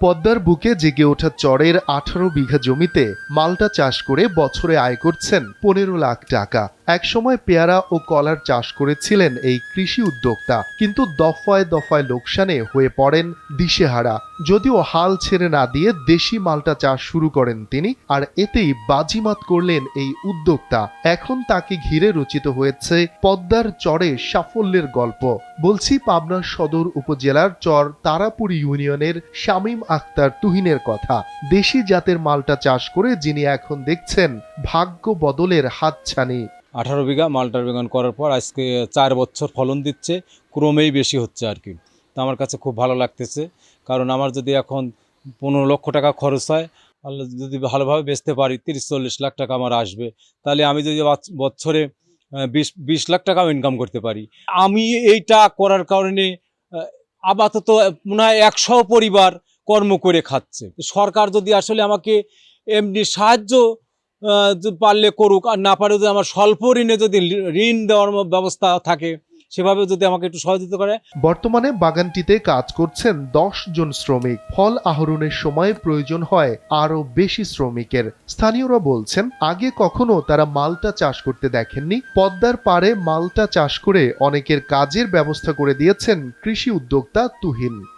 পদ্মার বুকে জেগে ওঠা চরের 18 বিঘা জমিতে মালটা চাষ করে বছরে আয় করছেন 15 লাখ টাকা। একসময় পেয়ারা ও কলার চাষ করেছিলেন এই কৃষি উদ্যোক্তা, কিন্তু দফায় দফায় লোকসানে হয়ে পড়েন দিশেহারা। যদিও হাল ছেড়ে না দিয়ে দেশি মালটা চাষ শুরু করেন তিনি, আর এতেই বাজিমাত করলেন এই উদ্যোক্তা। এখন তাকে ঘিরে রচিত হয়েছে পদ্মার চরে সাফল্যের গল্প। বলছি পাবনা সদর উপজেলার চর তারাপুর ইউনিয়নের শামীম আক্তার তুহিনের কথা। দেশি জাতের মালটা চাষ করে যিনি এখন দেখছেন ভাগ্য বদলের হাতছানি। 18 বিঘা মালটার বাগান করার পর আজকে 4 বছর ফলন দিচ্ছে, ক্রমেই বেশি হচ্ছে আর কি। তো আমার কাছে খুব ভালো লাগতেছে, কারণ আমার যদি এখন 15 লক্ষ টাকা খরচ হয়, আল্লাহ যদি ভালোভাবে বেচতে পারি 30-40 লাখ টাকা আমার আসবে। তাহলে আমি যদি বছরে 20 লাখ টাকাও ইনকাম করতে পারি। আমি এইটা করার কারণে আপাতত মনে হয় 100 পরিবার কর্ম করে খাচ্ছে। সরকার যদি আসলে আমাকে এমনি সাহায্য পারলে করুক, আর না পারে যদি আমার স্বল্প ঋণে যদি ঋণ দেওয়ার ব্যবস্থা থাকে, সেভাবে যদি আমাকে একটু সহযোগিতা করে। বর্তমানে বাগানটিতে কাজ করছেন 10 জন শ্রমিক। ফল আহরণের সময় প্রয়োজন হয় আরো বেশি শ্রমিকের। স্থানীয়রা বলছেন আগে কখনো তারা মালটা চাষ করতে দেখেননি। পদ্মার পাড়ে মালটা চাষ করে অনেকের কাজের ব্যবস্থা করে দিয়েছেন কৃষি উদ্যোক্তা তুহিন।